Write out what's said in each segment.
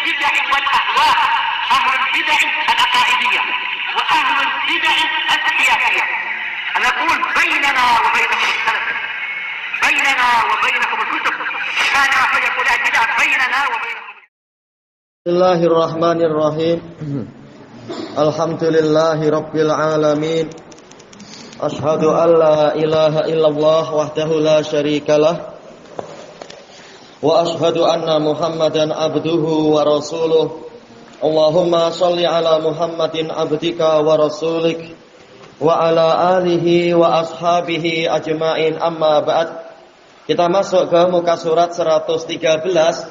البدع والأهواء، أهل البدع العقائدية وأهل البدع السياسية. أنا أقول بيننا وبينكم السلف، بيننا وبينكم الكتب، كان فيقول البدع بيننا وبينكم. بسم الله الرحمن الرحيم. الحمد لله رب العالمين. أشهد أن لا إله إلا الله وحده لا شريك له وأشهد أن محمدا عبده ورسوله. اللهم صل على محمد عبدك ورسولك وعلى آله وأصحابه أجمعين. Amma ba'd. Kita masuk ke muka surat 113.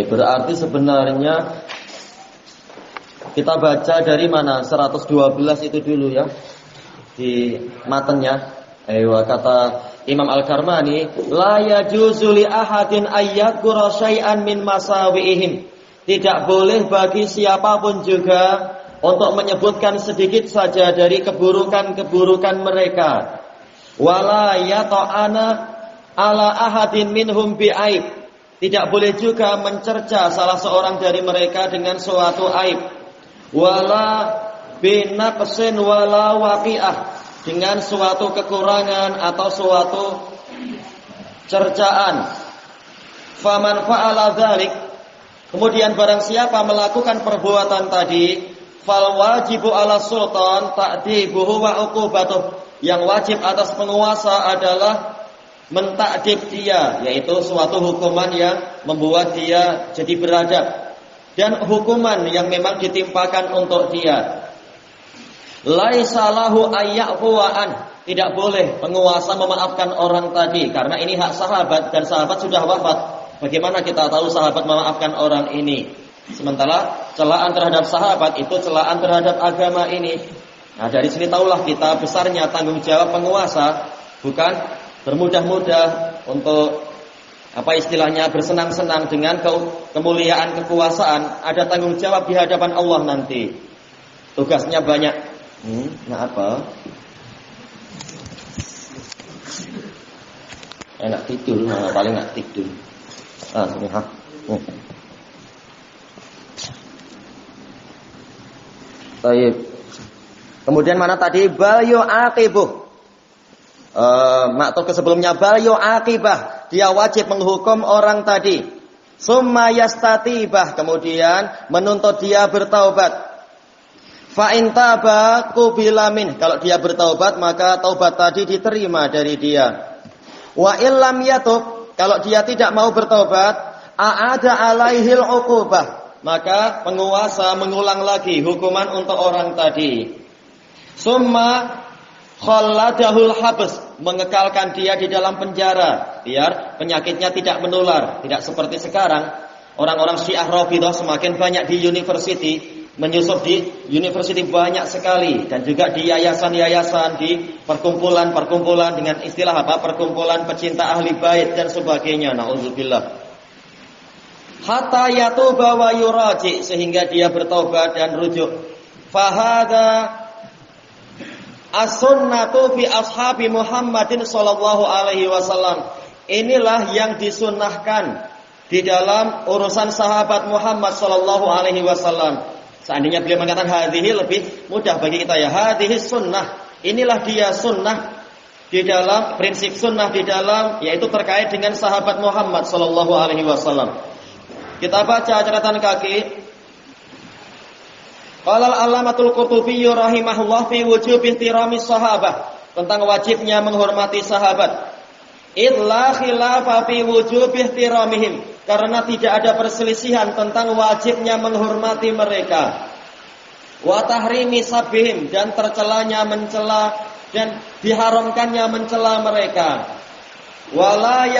Berarti sebenarnya kita baca dari mana? 112 itu dulu ya, di matanya. Kata Imam Al-Karmani, la yajuzu li ahadin ayyadhkura syai'an min masawi'ihim. Tidak boleh bagi siapapun juga untuk menyebutkan sedikit saja dari keburukan-keburukan mereka. Wala yata'ana ala ahadin minhum bi'aib. Tidak boleh juga mencerca salah seorang dari mereka dengan suatu aib. Wala binaqsin wala waqi'ah, dengan suatu kekurangan atau suatu cercaan. Faman fa'ala dzalik, kemudian barang siapa melakukan perbuatan tadi, fal wajibu ala sultan ta'dibuhu wa uqubatuh. Yang wajib atas penguasa adalah mentakdib dia, yaitu suatu hukuman yang membuat dia jadi beradab, dan hukuman yang memang ditimpakan untuk dia. Laisa lahu ayya'fuwa'an, tidak boleh penguasa memaafkan orang tadi, karena ini hak sahabat dan sahabat sudah wafat. Bagaimana kita tahu sahabat memaafkan orang ini? Sementara celaan terhadap sahabat itu celaan terhadap agama ini. Nah, dari sini tahulah kita besarnya tanggung jawab penguasa, bukan bermudah-mudah untuk bersenang-senang dengan kemuliaan kekuasaan. Ada tanggung jawab di hadapan Allah nanti. Tugasnya banyak. Enak tidur, paling enak tidur. Baik. Kemudian mana tadi? Bal yu'aqibuh. Maksud sebelumnya bal yu'aqibah, dia wajib menghukum orang tadi. Summa yastatibah, kemudian menuntut dia bertaubat. Fa in taba qubila min, kalau dia bertaubat maka taubat tadi diterima dari dia. Wa illam yatub, kalau dia tidak mau bertaubat, a'ada alaihil uqubah, maka penguasa mengulang lagi hukuman untuk orang tadi. Summa khalladahul habs, mengekalkan dia di dalam penjara biar penyakitnya tidak menular. Tidak seperti sekarang orang-orang Syiah Rafidhah semakin banyak di university, menyusup di university banyak sekali, dan juga di yayasan-yayasan, di perkumpulan-perkumpulan dengan istilah perkumpulan pecinta ahli bait dan sebagainya. Nauzubillah. Hatta yatuba wa yuraji, sehingga dia bertobat dan rujuk. Fahada as-sunnatu fi ashabi Muhammadin sallallahu alaihi wasallam. Inilah yang disunnahkan di dalam urusan sahabat Muhammad sallallahu alaihi wasallam. Seandainya beliau mengatakan hadhihi, lebih mudah bagi kita ya. Hadhihi sunnah, inilah dia sunnah di dalam prinsip sunnah di dalam, yaitu terkait dengan sahabat Muhammad sallallahu alaihi wasallam. Kita baca catatan kaki. Qala al-Allamatul Qurtubi rahimahullah fi wujub ihtirami sahabah, tentang wajibnya menghormati sahabat. Illa khilafa fi wujub ihtiramihim, karena tidak ada perselisihan tentang wajibnya menghormati mereka. Wa tahrimi sabbihim, dan tercelanya mencela dan diharamkannya mencela mereka. Wala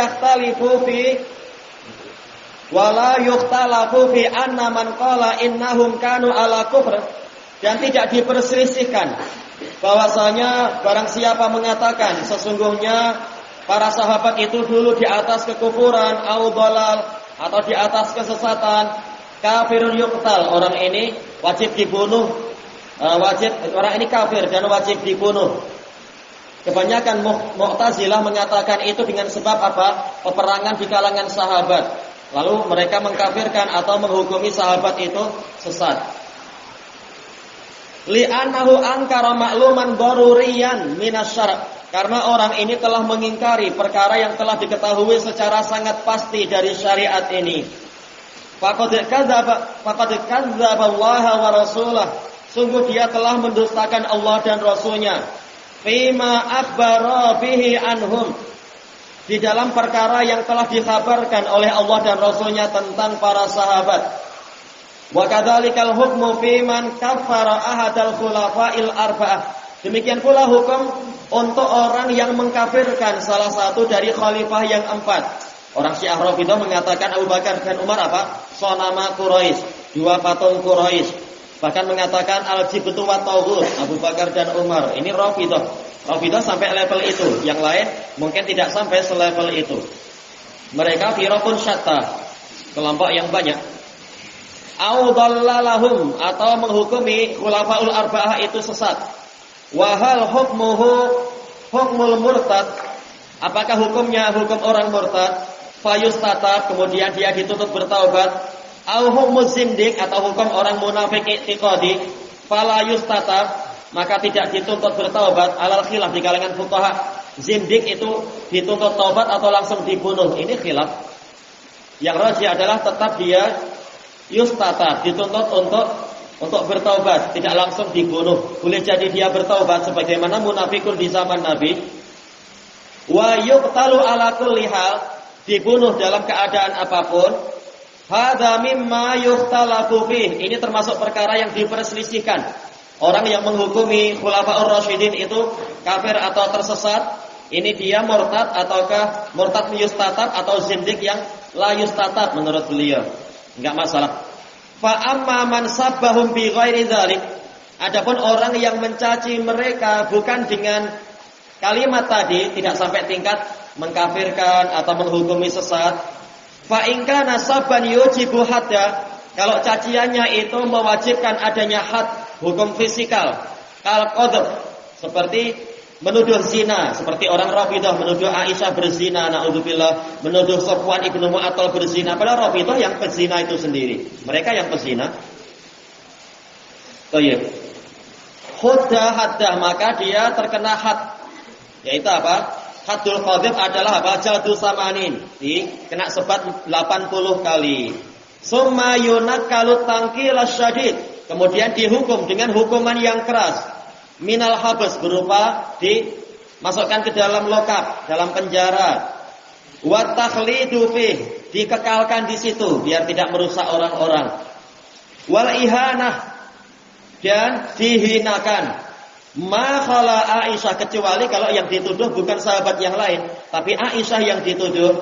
yukhtalafu fi anna man qala innahum kanu ala kufr, dan tidak diperselisihkan bahwasanya barang siapa mengatakan sesungguhnya para sahabat itu dulu di atas kekufuran, au dhalal, atau di atas kesesatan, kafirun yuqtal, orang ini wajib dibunuh, orang ini kafir dan wajib dibunuh. Kebanyakan Mu'tazilah mengatakan itu dengan sebab apa? Peperangan di kalangan sahabat. Lalu mereka mengkafirkan atau menghukumi sahabat itu sesat. Li'annahu ankara ma'luman daruriyan minasyara'. Karena orang ini telah mengingkari perkara yang telah diketahui secara sangat pasti dari syariat ini. Faqad kadzdzaba Allah wa rasulah. Sungguh dia telah mendustakan Allah dan Rasulnya. Fima akhbara bihi anhum. Di dalam perkara yang telah dikhabarkan oleh Allah dan Rasulnya tentang para sahabat. Wa kadzalikal hukmu fi man kaffara ahadal khulafa'il arba'ah. Demikian pula hukum untuk orang yang mengkafirkan salah satu dari khalifah yang 4. Orang Syiah Rafidhah mengatakan Abu Bakar dan Umar apa? Sonama Quraisy, 2 patung Quraisy. Bahkan mengatakan al-jibtu wa taghut, Abu Bakar dan Umar. Ini Rafidhah. Rafidhah sampai level itu, yang lain mungkin tidak sampai selevel itu. Mereka firaqun syatta, kelompok yang banyak. Au dallalahum, atau menghukumi khulafaul arba'ah itu sesat. Wa hal hukmuhu hukmul murtad, apakah hukumnya hukum orang murtad? Fayustatab, kemudian dia dituntut bertaubat. Au hukmuz zindiq, atau hukum orang munafik i'tiqadi. Fala yustatab, maka tidak dituntut bertaubat. Alal khilaf di kalangan fuqaha, zindiq itu dituntut taubat atau langsung dibunuh. Ini khilaf. Yang rajih adalah tetap dia yustatab, dituntut untuk bertaubat, tidak langsung dibunuh. Boleh jadi dia bertaubat sebagaimana munafikun di zaman Nabi. Wa yuqtalu ala kulli hal, dibunuh dalam keadaan apapun. Hadza mimma yuhtalafu fih. Ini termasuk perkara yang diperselisihkan. Orang yang menghukumi khulafaur rasyidin itu kafir atau tersesat, ini dia murtad ataukah murtad yustatab atau zindik yang la yustatab menurut beliau. Enggak masalah. Fa amma man sabbahum bi ghairi dzalik. Adapun orang yang mencaci mereka bukan dengan kalimat tadi, tidak sampai tingkat mengkafirkan atau menghukumi sesat. Fa in kana sabban yujibu hadda. Kalau caciannya itu mewajibkan adanya had, hukum fisikal. Kal qadhf, seperti menuduh zina, seperti orang Rafidhah menuduh Aisyah berzina, naudzubillah, menuduh Safwan ibnu Mu'attal berzina. Padahal Rafidhah yang pezina itu sendiri, mereka yang pezina. Baik. Haddah, maka dia terkena had, yaitu apa? Haddul qadhf adalah apa? Jaldu samanin, kena sebat 80 kali. Summa yunakalu tangkil syadid, kemudian dihukum dengan hukuman yang keras. Minal habs, berupa dimasukkan ke dalam lokap, dalam penjara. Wa takhlidu fih, dikekalkan di situ biar tidak merusak orang-orang. Wal ihanah, dan dihinakan. Ma khala Aisyah, kecuali kalau yang dituduh bukan sahabat yang lain, tapi Aisyah yang dituduh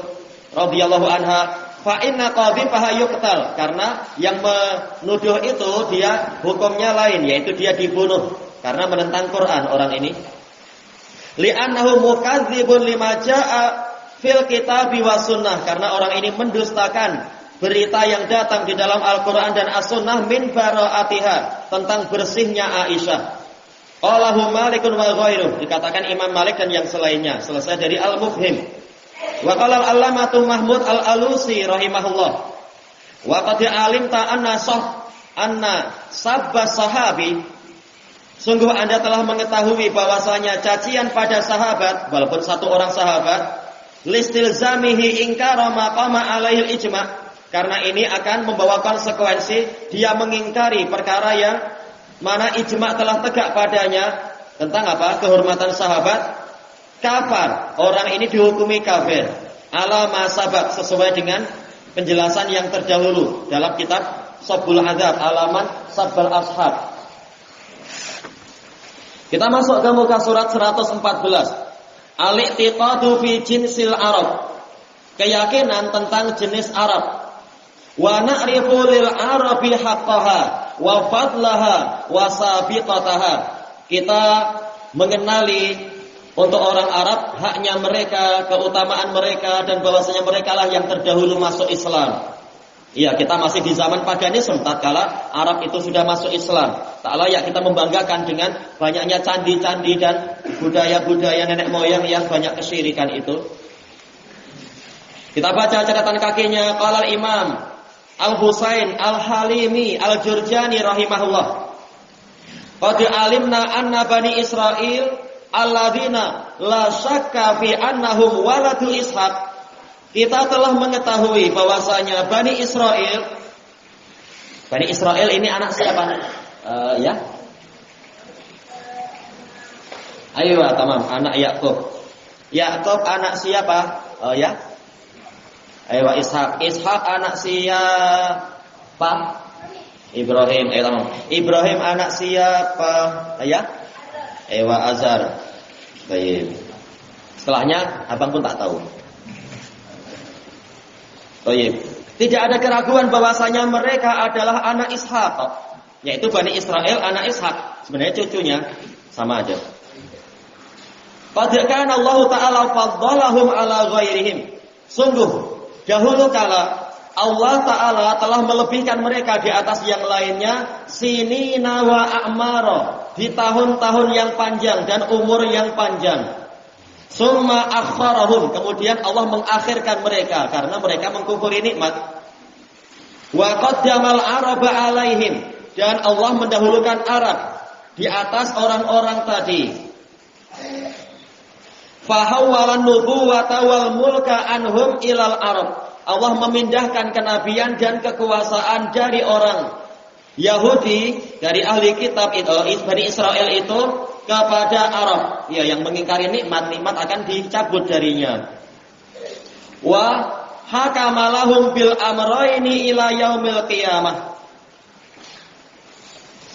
radhiyallahu anha. Fa inna qadhifaha yuqtal, karena yang menuduh itu dia hukumnya lain, yaitu dia dibunuh karena menentang Quran orang ini. Li'annahu mukadzibun lima jaa fil kitabi was sunnah, karena orang ini mendustakan berita yang datang di dalam Al-Qur'an dan As-Sunnah min bara'atiha, tentang bersihnya Aisyah. Qalahu Malikun wa ghairuh, dikatakan Imam Malik dan yang selainnya. Selesai dari Al-Mufhim. Wa qala al-allamatu Mahmud al-Alusi rahimahullah. Wa qad alimta anna sabba sahabi, sungguh Anda telah mengetahui bahwasanya cacian pada sahabat, walaupun satu orang sahabat, listilzamihi ingkara maqama alaihil ijma', karena ini akan membawa konsekuensi dia mengingkari perkara yang mana ijma' telah tegak padanya tentang apa? Kehormatan sahabat. Kafar, orang ini dihukumi kafir. Ala ma sabaq, sesuai dengan penjelasan yang terdahulu dalam kitab Sabbul Adzab, alaman Sabbal Ashab. Kita masuk ke muka surat 114. Al-i'tiqadu fi jinsil Arab, keyakinan tentang jenis Arab. Wa na'rifu lil Arabi haqqaha wa fadlaha wa sabiqataha. Kita mengenali untuk orang Arab haknya mereka, keutamaan mereka, dan bahwasanya mereka lah yang terdahulu masuk Islam. Iya, kita masih di zaman paganisme tatkala Arab itu sudah masuk Islam. Tak layak kita membanggakan dengan banyaknya candi-candi dan budaya-budaya nenek moyang yang banyak kesyirikan itu. Kita baca catatan kakinya qala Imam Al-Husain Al-Halimi Al-Jurjani rahimahullah. Qad alimna anna bani Israil alladzina la syakka fi annahum waladu Ishaq. Kita telah mengetahui bahwasanya Bani Israel ini anak siapa? Ya. Ayo, tamam, anak Yakub. Yakub anak siapa? Ya. Ayo, Ishak. Ishak anak siapa? Ibrahim. Ayo, tamam. Ibrahim anak siapa? Ya. Ayo, Azar. Baik. Setelahnya abang pun tak tahu. Baik. Tidak ada keraguan bahwasanya mereka adalah anak Ishak, yaitu Bani Israel anak Ishak. Sebenarnya cucunya sama aja. Qad kana Allah Ta'ala faddalahum ala ghairihim. Sungguh dahulu kala Allah Ta'ala telah melebihkan mereka di atas yang lainnya sinina wa a'mara, di tahun-tahun yang panjang dan umur yang panjang. Summa akharahum, kemudian Allah mengakhirkan mereka karena mereka mengkufuri nikmat. Wa qaddamal araba alaihim, dan Allah mendahulukan Arab di atas orang-orang tadi. Fahawwalan nubuwata wal mulka anhum ilal Arab. Allah memindahkan kenabian dan kekuasaan dari orang Yahudi, dari ahli kitab itu, Bani Israel itu kepada Arab, ya, yang mengingkari nikmat akan dicabut darinya. Wa hakamalahum bil amrayni ila yaumil qiyamah.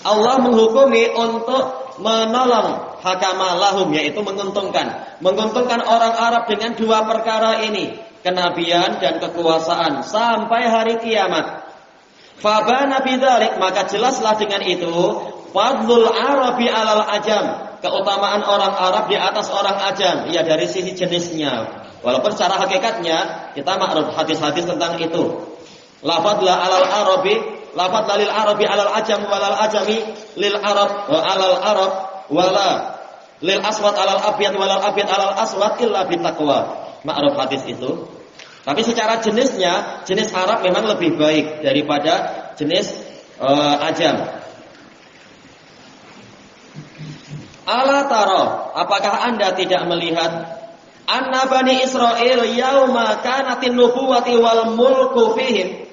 Allah menghukumi untuk menolong hakamalahum, yaitu menguntungkan orang Arab dengan dua perkara ini, kenabian dan kekuasaan sampai hari kiamat. Fabana bidzalik, maka jelaslah dengan itu fadlul Arabi alal ajam, keutamaan orang Arab di atas orang ajam, ya, dari sisi jenisnya. Walaupun secara hakikatnya kita makruf hadis-hadis tentang itu. La fadla alal Arabi, la fadla lil Arabi alal ajam walal ajami lil Arab wa alal Arab wala lil aswad alal abyad walal abyad alal aswad illa bitaqwa. Makruf hadis itu. Tapi secara jenisnya, jenis Arab memang lebih baik daripada jenis ajam. Ala taro, apakah Anda tidak melihat anna Bani Israel yauma kanatin nubuwati wal mulku fihim,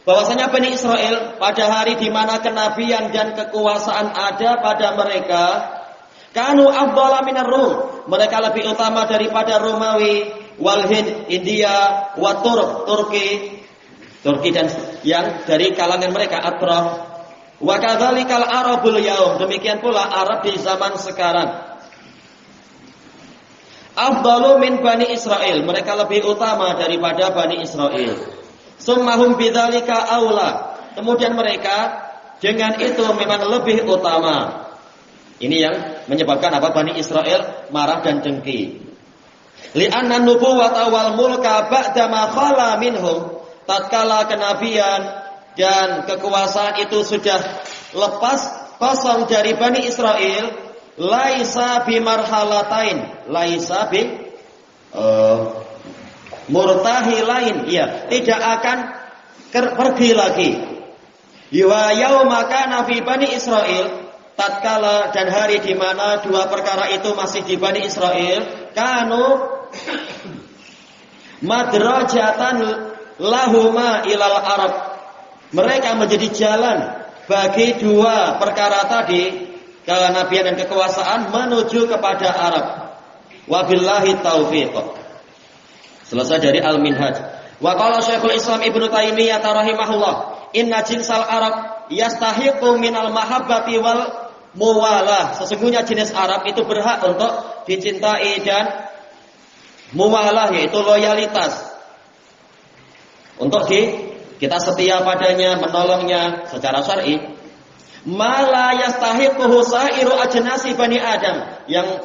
bahwasanya Bani Israel pada hari di mana kenabian dan kekuasaan ada pada mereka, kanu afdhala minar Rum, mereka lebih utama daripada Romawi, wal Hind, India, wa Turki dan yang dari kalangan mereka Atrah. Wa kadzalikal Arabul yaum, demikian pula Arab di zaman sekarang. Afdalu min Bani Israel, mereka lebih utama daripada Bani Israel. Summahum bidzalika aula, kemudian mereka dengan itu memang lebih utama. Ini yang menyebabkan apa? Bani Israel marah dan dengki. Li'anna nubuwata wal mulka ba'da ma khala minhum, tatkala kenabian dan kekuasaan itu sudah lepas kosong dari Bani Israel, laisa bimarhalatain, laisa bi murtahilain, ya, tidak akan pergi lagi. Wa yauma kana fi Bani Israel, tatkala dan hari di mana dua perkara itu masih di Bani Israel, kanu madrajatan lahuma ilal Arab, mereka menjadi jalan bagi dua perkara tadi, kenabian dan kekuasaan, menuju kepada Arab. Wabillahi taufiq. Selesai dari Al-Minhaj. Wa qala Syekhul Islam Ibnu Taimiyah rahimahullah, inna jinsal Arab yastahiqu minal mahabbati wal muwalah, sesungguhnya jenis Arab itu berhak untuk dicintai dan muwalah, yaitu loyalitas, untuk kita setia padanya, menolongnya secara syar'i. Mala yastahiquhu sa'iru ajnasi Bani Adam, yang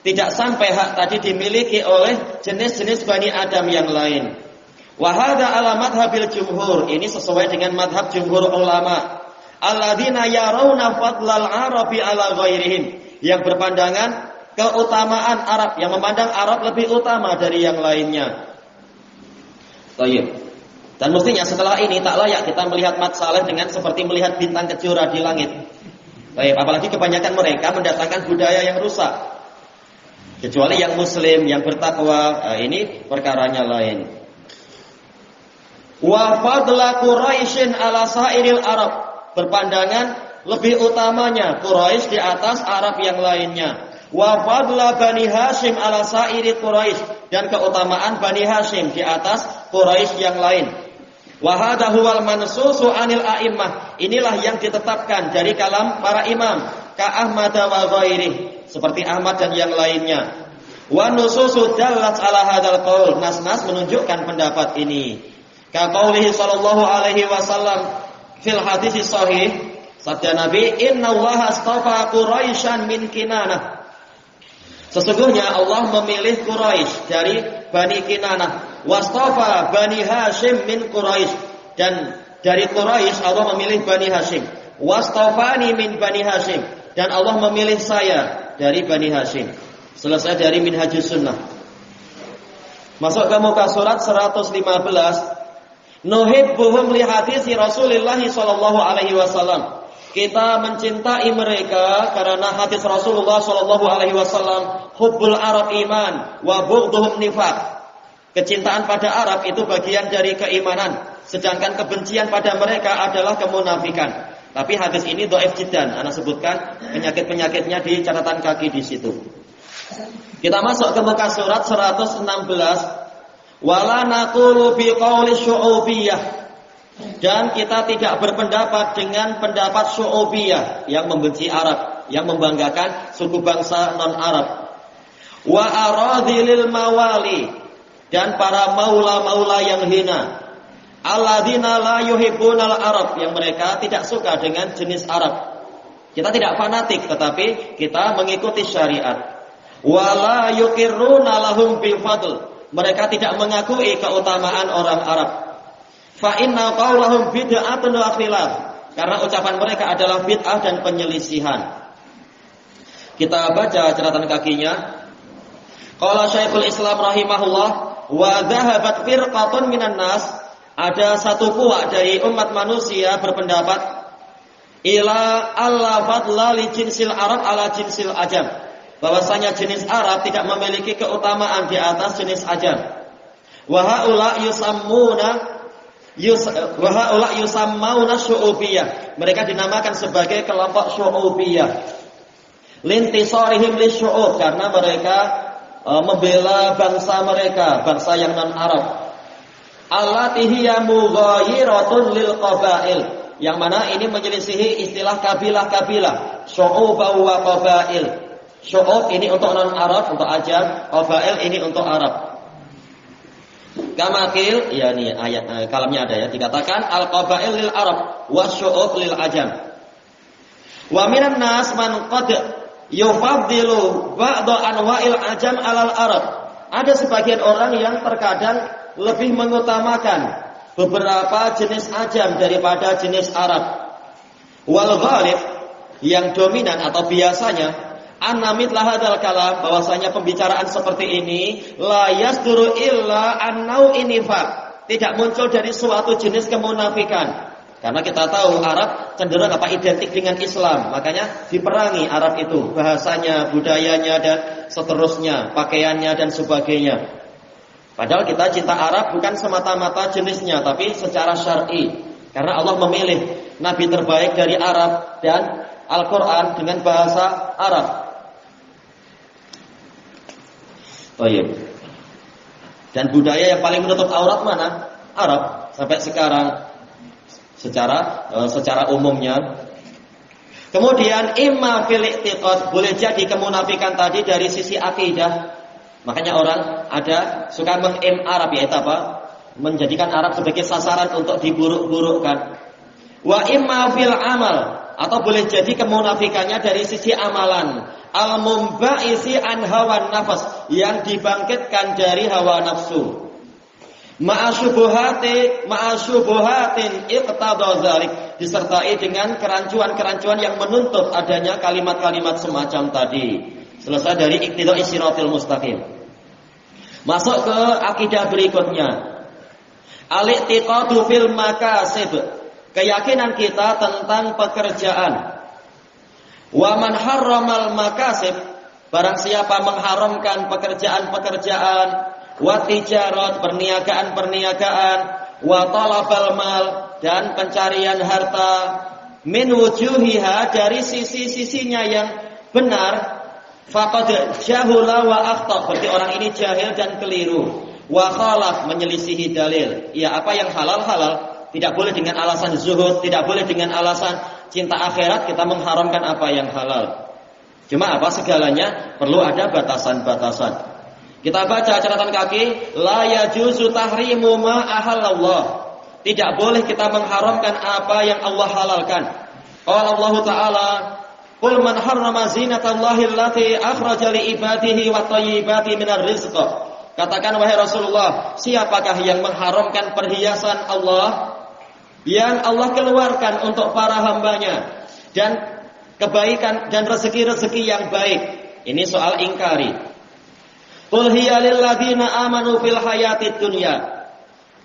tidak sampai hak tadi dimiliki oleh jenis-jenis Bani Adam yang lain. Wa hadza ala madhhabil jumhur. Ini sesuai dengan madhab jumhur ulama. Alladzina yarawna fadlal Arabi ala ghairihim. Yang berpandangan keutamaan Arab, yang memandang Arab lebih utama dari yang lainnya. Baik. Dan mestinya setelah ini tak layak kita melihat mat saleh dengan seperti melihat bintang kejora di langit. Baik, apalagi kebanyakan mereka mendatangkan budaya yang rusak. Kecuali yang muslim, yang bertakwa, ini perkaranya lain. Wa fadla Quraisyin ala sairil Arab. Berpandangan lebih utamanya Quraisy di atas Arab yang lainnya. Wa fadla Bani Hashim ala sairi Quraisy, dan keutamaan Bani Hashim di atas Quraisy yang lain. Wa hadha huwal mansusu anil a'immah. Inilah yang ditetapkan dari kalam para imam, ka Ahmad wa ghairih, seperti Ahmad dan yang lainnya. Wa nususu dallat ala hadzal qaul. Nas-nas menunjukkan pendapat ini. Ka qaulihi sallallahu alaihi wasallam fil hadis sahih, sabda Nabi, innallaha astafa Quraisyan min Kinanah. Sesungguhnya Allah memilih Quraisy dari Bani Kinanah, wastafa Bani Hashim min Quraisy, dan dari Quraisy Allah memilih Bani Hashim, wastafani min Bani Hashim, dan Allah memilih saya dari Bani Hashim. Selesai dari Minhajus Sunnah. Masuk ke muka surat 115. Nuhibbuhum li hadisi Rasulullah sallallahu alaihi wasallam. Kita mencintai mereka karena hadis Rasulullah sallallahu alaihi wasallam, hubbul Arab iman wa bughdhuhum nifaq. Kecintaan pada Arab itu bagian dari keimanan, sedangkan kebencian pada mereka adalah kemunafikan. Tapi hadis ini dhaif jiddan. Ana sebutkan penyakit-penyakitnya di catatan kaki di situ. Kita masuk ke muka surat 116. Wala naqulu bi qauli syu'ubiyah, dan kita tidak berpendapat dengan pendapat syu'ubiyah yang membenci Arab, yang membanggakan suku bangsa non-Arab. Wa aradhilil mawali, dan para maula-maula yang hina. Alladzina la yuhibbunal Arab, yang mereka tidak suka dengan jenis Arab. Kita tidak fanatik, tetapi kita mengikuti syariat. Wala yuqirruna lahum bil fadl, mereka tidak mengakui keutamaan orang Arab. Fa inna qaulahum bid'atun wa khilaf, karena ucapan mereka adalah bid'ah dan penyelisihan. Kita baca catatan kakinya. Qala Syekhul Islam rahimahullah, wa dhahabat firqatun minan nas, ada satu puak dari umat manusia berpendapat, ila alla fadla li jinsil Arab ala jinsil ajam, bahwasanya jenis Arab tidak memiliki keutamaan di atas jenis ajam. Wa haula yusammuna syu'ubiyah. Mereka dinamakan sebagai kelompok syu'ubiyah. Lintisarihim lisyu'ub, karena mereka membela bangsa mereka, bangsa yang non-Arab. Allati hiya mughayyiratun lil qabail, yang mana ini menyelisihi istilah kabilah-kabilah, syu'ub wa qabail. Syu'ub ini untuk non-Arab, untuk ajam. Qabail ini untuk Arab. Kamakil, ya ini ayat kalamnya ada ya, dikatakan al-qabail lil Arab wa syu'ub lil ajam. Wa minan nas man qad yufaddilu ba'da anwa'il ajam alal Arab. Ada sebagian orang yang terkadang lebih mengutamakan beberapa jenis ajam daripada jenis Arab. Wal ghalib, yang dominan atau biasanya, anamit lahadal kalam, bahwasanya pembicaraan seperti ini la yasduru illa annau inifaq, tidak muncul dari suatu jenis kemunafikan. Karena kita tahu Arab cenderung identik dengan Islam, makanya diperangi Arab itu, bahasanya, budayanya dan seterusnya, pakaiannya dan sebagainya. Padahal kita cinta Arab bukan semata-mata jenisnya, tapi secara syar'i. Karena Allah memilih nabi terbaik dari Arab dan Al-Quran dengan bahasa Arab. Baik. Dan budaya yang paling menutup aurat mana? Arab sampai sekarang secara umumnya. Kemudian imma fil i'tiqad, boleh jadi kemunafikan tadi dari sisi akidah. Makanya orang ada suka Arab, yaitu apa? Menjadikan Arab sebagai sasaran untuk diburuk-burukkan. Wa imma fil amal, atau boleh jadi kemunafikannya dari sisi amalan. Al-mumba'isi an hawan nafas, yang dibangkitkan dari hawa nafsu. ma'asyubuhatin iqtada dzalik, disertai dengan kerancuan-kerancuan yang menuntut adanya kalimat-kalimat semacam tadi. Selesai dari iqtida'i shiratal mustaqim. Masuk ke akidah berikutnya. Al-i'tiqadu fil makasib, keyakinan kita tentang pekerjaan. Wa man harramal makasib, barang siapa mengharamkan pekerjaan-pekerjaan, wa tijarat, perniagaan-perniagaan, wa talabal mal, dan pencarian harta, min wujuhiha, dari sisi-sisinya yang benar, faqad jahula wa akhta, berarti orang ini jahil dan keliru, wa khalaf, menyelisihi dalil. Ya, apa yang halal-halal tidak boleh dengan alasan zuhud, tidak boleh dengan alasan cinta akhirat kita mengharamkan apa yang halal. Cuma apa, segalanya perlu ada batasan-batasan. Kita baca catatan kaki, la yajuzu tahrimu ma ahallallah. Tidak boleh kita mengharamkan apa yang Allah halalkan. Qala Allah Ta'ala, qul man harrama zinatallahi allati akhraja li ibadihi wat thayyibati minar rizq. Katakan wahai Rasulullah, siapakah yang mengharamkan perhiasan Allah yang Allah keluarkan untuk para hambanya, dan kebaikan dan rezeki-rezeki yang baik. Ini soal ingkari. Qul hiya lil ladzina amanu fil hayatid dunya.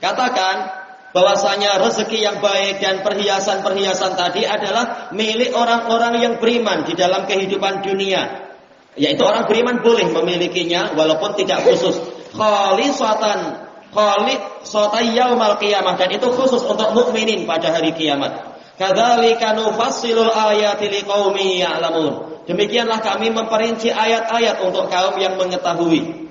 Katakan bahwasanya rezeki yang baik dan perhiasan-perhiasan tadi adalah milik orang-orang yang beriman di dalam kehidupan dunia. Yaitu orang beriman boleh memilikinya walaupun tidak khusus. Khalisatan yaumal qiyamah, dan itu khusus untuk mukminin pada hari kiamat. Kadzalika nufassilul ayati liqaumin ya'lamun. Demikianlah kami memperinci ayat-ayat untuk kaum yang mengetahui.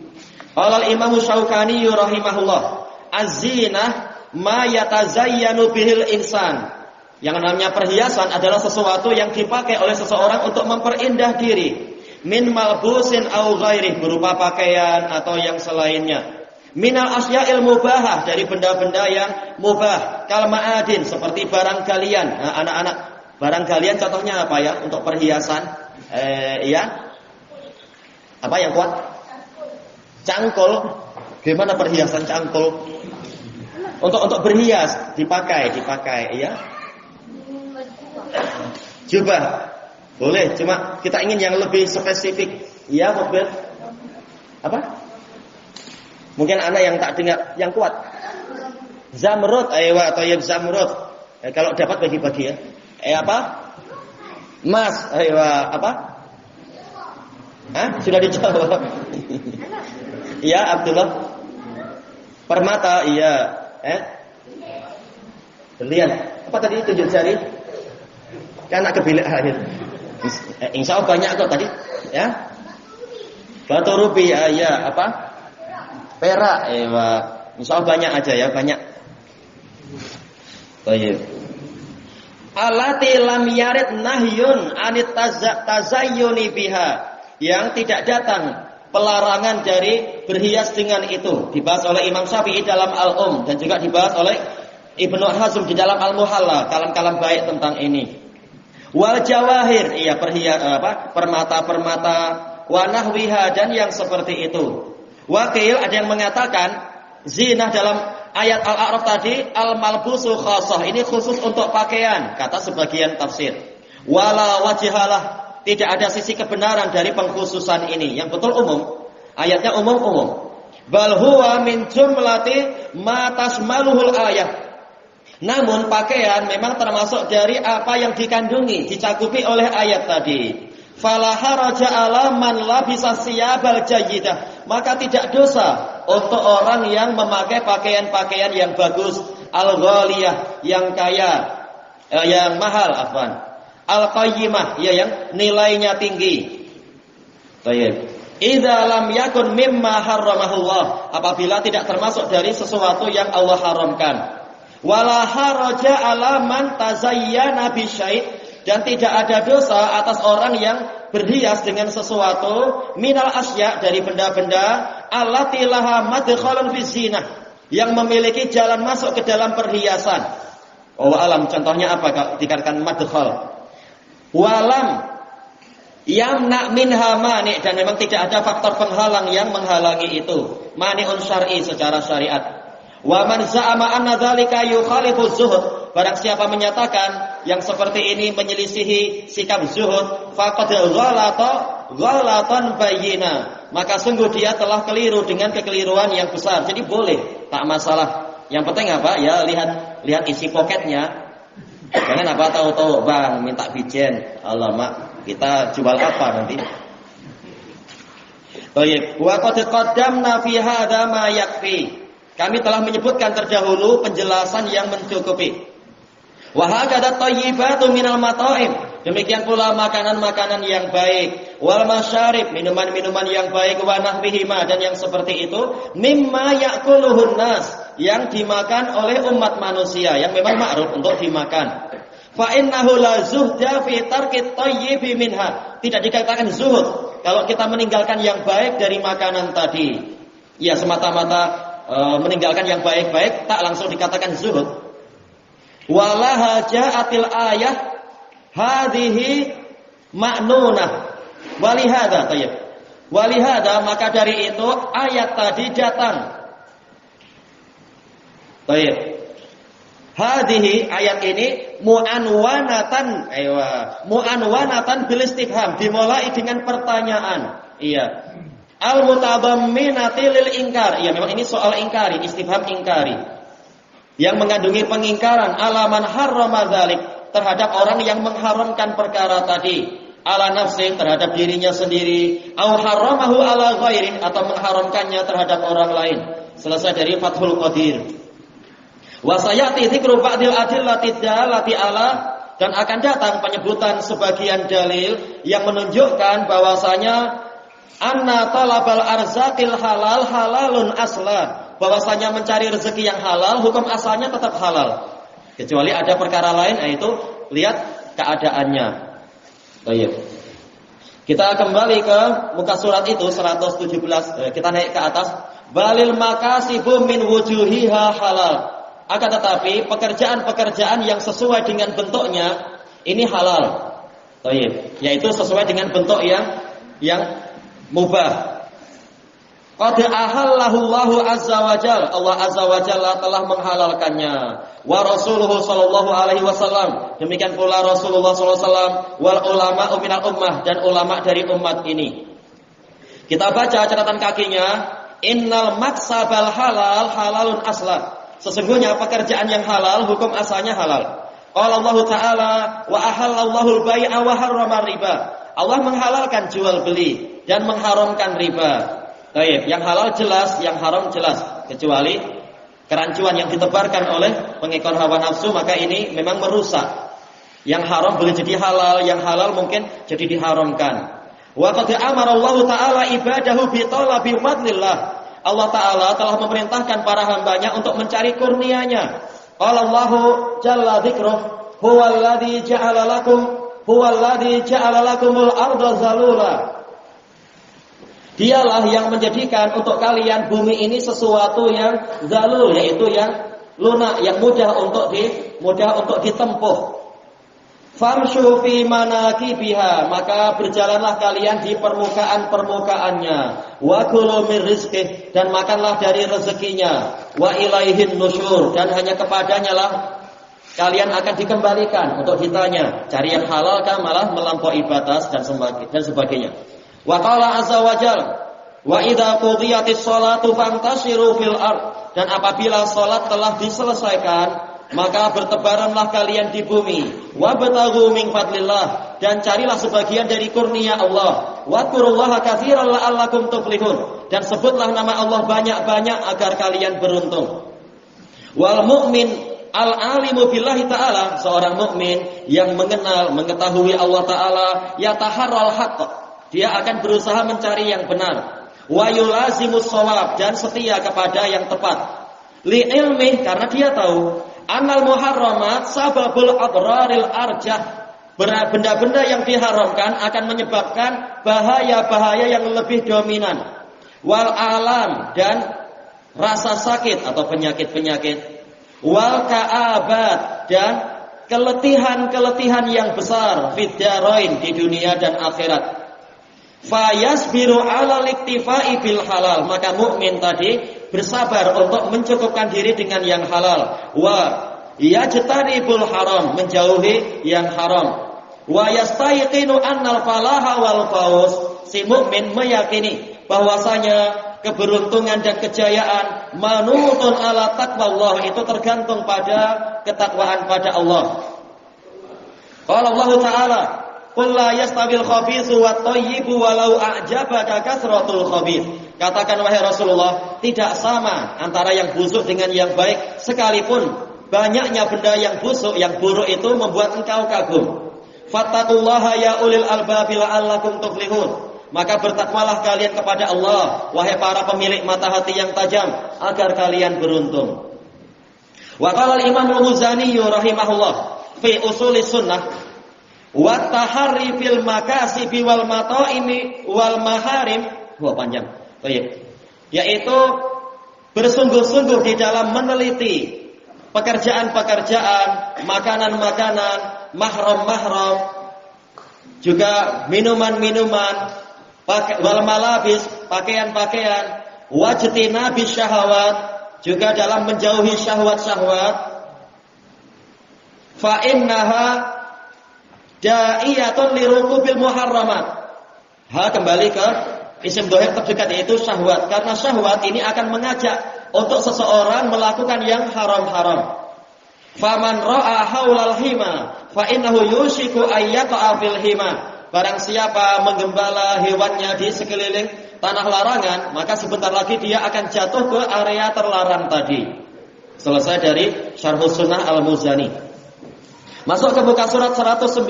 Qala Imam Syaukani rahimahullah, az-zinah ma yatazayyanu bihil insan. Yang namanya perhiasan adalah sesuatu yang dipakai oleh seseorang untuk memperindah diri. Min malbusin au ghairi, berupa pakaian atau yang selainnya. Minal asya'il mubahah, dari benda-benda yang mubah. Kal ma'adin, seperti barang galian. Nah, anak-anak, barang galian contohnya apa ya untuk perhiasan? Ya, apa yang kuat? Cangkul. Gimana perhiasan cangkul? Untuk berhias dipakai, ya. Jubah boleh, cuma kita ingin yang lebih spesifik. Ya, mobil. Apa? Mungkin anak yang tak dengar, yang kuat. Zamrud, atau yang zamrud. Kalau dapat bagi-bagi ya. Apa? Emas, apa? Sudah dijawab. Iya, Abdullah. Permata, iya. Berlian. Apa tadi, tunjuk jari? Kan anak kebilik akhir. Insya Allah banyak kok tadi. Ya. Batu rubi, ya. Apa? Perak, insya Allah banyak aja ya, banyak. Baik. Alati lam yarid nahyun anit tazayyuni biha, yang tidak datang pelarangan dari berhias dengan itu. Dibahas oleh Imam Syafi'i dalam Al-Um, dan juga dibahas oleh Ibnu Hazm di dalam Al-Muhalla, kalam-kalam baik tentang ini. Wal jawahir, iya permata-permata, wa nahwiha, dan yang seperti itu. Wakil, ada yang mengatakan zinah dalam ayat Al-A'raf tadi al-malbusu khassah, ini khusus untuk pakaian, kata sebagian tafsir. Wala wajhalah, tidak ada sisi kebenaran dari pengkhususan ini, yang betul umum, ayatnya umum-umum. Bal huwa min jumlati ma tasmaluhul ayat. Namun pakaian memang termasuk dari apa yang dikandungi, dicakupi oleh ayat tadi. Fala haraja ala man labisa siyabal jayyidah, maka tidak dosa untuk orang yang memakai pakaian-pakaian yang bagus, al-ghaliyah, yang kaya, yang mahal, al-qayyimah, ya, yang nilainya tinggi. Baik. Idza lam yakun mimma harramahullah, apabila tidak termasuk dari sesuatu yang Allah haramkan. Wala haraja ala man tazayyana bisyai', dan tidak ada dosa atas orang yang berhias dengan sesuatu minal asya, dari benda-benda allati laha madkhalun fi zinah, yang memiliki jalan masuk ke dalam perhiasan. Alam, contohnya apa kalau dikatakan madkhal? Walam yamna minha mani, dan memang tidak ada faktor penghalang yang menghalangi itu. Mani'un syar'i, secara syariat. Wa man za'ama anna dzalika yukhalifu zuhud, barang siapa menyatakan yang seperti ini menyelisihi sikap zuhud, faqad ghalatan bayyina, maka sungguh dia telah keliru dengan kekeliruan yang besar. Jadi boleh, tak masalah. Yang penting apa? Ya lihat isi poketnya. Jangan apa tahu-tahu bang minta bijen. Alamak, kita jual apa nanti? Baik, wa qad qaddamna fi hadza ma yakfi. Kami telah menyebutkan terdahulu penjelasan yang mencukupi. Wa hakadha thayyibatu minal mata'im. Demikian pula makanan-makanan yang baik, wal masyarib, minuman-minuman yang baik, wa nahwihima, dan yang seperti itu, mimma ya'kuluhun nas, yang dimakan oleh umat manusia, yang memang ma'ruf untuk dimakan. Fa innahu la zuhda fi tarkit thayyibi minha. Tidak dikatakan zuhud kalau kita meninggalkan yang baik dari makanan tadi. Ya semata-mata meninggalkan yang baik-baik, tak langsung dikatakan zuhud. Walaha ja'atil ayah hadhihi ma'nunah. Walihada tayyib. Walihada, maka dari itu ayat tadi datang. Tayyib. Hadhihi, ayat ini mu'anwanatan, mu'anwanatan bil istifham, dimulai dengan pertanyaan. Iya. Al-mutadamminati lil ingkar. Ya memang ini soal ingkari, istifham ingkari. Yang mengandungi pengingkaran alaman harrama dzalik, terhadap orang yang mengharamkan perkara tadi. Ala nafsi, terhadap dirinya sendiri, au haramahu ala ghairin, atau mengharamkannya terhadap orang lain. Selesai dari Fathul Qadir. Wa sayati dzikru ba'dil adillati dallati ala, dan akan datang penyebutan sebagian dalil yang menunjukkan bahwasanya anna talabal arzaqil halal halalun asla, bahwasanya mencari rezeki yang halal hukum asalnya tetap halal, kecuali ada perkara lain, yaitu lihat keadaannya. Baik. Kita kembali ke muka surat itu 117, kita naik ke atas. Balil makasibu min wujuhiha halal. Akan tetapi pekerjaan-pekerjaan yang sesuai dengan bentuknya ini halal. Baik, yaitu sesuai dengan bentuk yang mubah. Qad ahallahu Allahu azza wa jalla, Allah azza wa jalla telah menghalalkannya. Wa rasuluhu sallallahu alaihi wasallam, demikian pula Rasulullah sallallahu alaihi wasallam, wal ulama minal ummah, dan ulama dari umat ini. Kita baca catatan kakinya, innal maksabal halal halalun asla. Sesungguhnya pekerjaan yang halal hukum asalnya halal. Qala Allah taala wa ahallallahu al-bai'a wa harrama riba. Allah menghalalkan jual beli dan mengharamkan riba. Baik, yang halal jelas, yang haram jelas, kecuali kerancuan yang ditebarkan oleh pengekor hawa nafsu, maka ini memang merusak. Yang haram boleh jadi halal, yang halal mungkin jadi diharamkan. Wa qad amara Allah taala ibadahu bi talabi fadlillah. Allah taala telah memerintahkan para hambanya untuk mencari kurnianya. Qala Allahu jalla dzikruh huwallazi ja'ala lakumul arda zalula. Dialah yang menjadikan untuk kalian bumi ini sesuatu yang zalul, yaitu yang lunak, yang mudah untuk ditempuh. Famshu fi manakibiha, maka berjalanlah kalian di permukaannya. Wa kulu min rizqih, dan makanlah dari rezekinya. Wa ilaihin nusyur, dan hanya kepadanya lah kalian akan dikembalikan untuk ditanya. Cari yang halal kan malah melampaui batas dan sebagainya. Wa qala azza wa jalla wa idza qudiyatis sholatu fantashiru fil ard, dan apabila salat telah diselesaikan maka bertebaranlah kalian di bumi. Wabtaghu min fadlillah, dan carilah sebagian dari kurnia Allah. Wadhkurullaha katsiran la'allakum tuflihun, dan sebutlah nama Allah banyak-banyak agar kalian beruntung. Wal mu'min al-alimu billahi ta'ala, seorang mukmin yang mengetahui Allah Ta'ala, yataharral haqq, dia akan berusaha mencari yang benar. Wa yulazimus shawab, dan setia kepada yang tepat. Li ilmi, karena dia tahu annal muharramat sababul adraril arjah, benda-benda yang diharamkan akan menyebabkan bahaya-bahaya yang lebih dominan. Wal alam, dan rasa sakit atau penyakit-penyakit. Wal ka'abat, dan keletihan-keletihan yang besar, fid darain, di dunia dan akhirat. Fayasbiru 'ala liktifai bil halal, maka mukmin tadi bersabar untuk mencukupkan diri dengan yang halal. Wa yajtanibul haram, menjauhi yang haram. Wa yastayqinu annal falaha wal fauz, si mukmin meyakini bahwasanya keberuntungan dan kejayaan manutun ala taqwallah, itu tergantung pada ketakwaan pada Allah. Qala Allah Ta'ala, qul la yastawil khabithu wat thayyibu walau a'jabaka kasratul khabith. Katakan wahai Rasulullah, tidak sama antara yang busuk dengan yang baik, sekalipun banyaknya benda yang busuk, yang buruk itu membuat engkau kagum. Fattaqullaha ya ulil albab la'allakum tuflihun. Maka bertakwalah kalian kepada Allah, wahai para pemilik mata hati yang tajam, agar kalian beruntung. Wa qala al-Imam al-Muzani rahimahullah fi usulis sunnah wa taharri fil makasibi wal mata'imi wal maharim. Wah, panjang. Baik. Yaitu bersungguh-sungguh di dalam meneliti pekerjaan-pekerjaan, makanan-makanan, mahram-mahram, juga minuman-minuman, wal malabis, pakaian-pakaian, wajtina bis syahwat, juga dalam menjauhi syahwat-syahwat. Fa innaha da'iyatun lirukubil muharramat. Kembali ke isim dhohir terdekat, yaitu syahwat. Karena syahwat ini akan mengajak untuk seseorang melakukan yang haram-haram. Faman ra'a haulal hima fa innahu yushiku ayyata'a fil hima. Barang siapa menggembala hewannya di sekeliling tanah larangan, maka sebentar lagi dia akan jatuh ke area terlarang tadi. Selesai dari Syarhus Sunnah Al-Muzani. Masuk ke muka surat 119.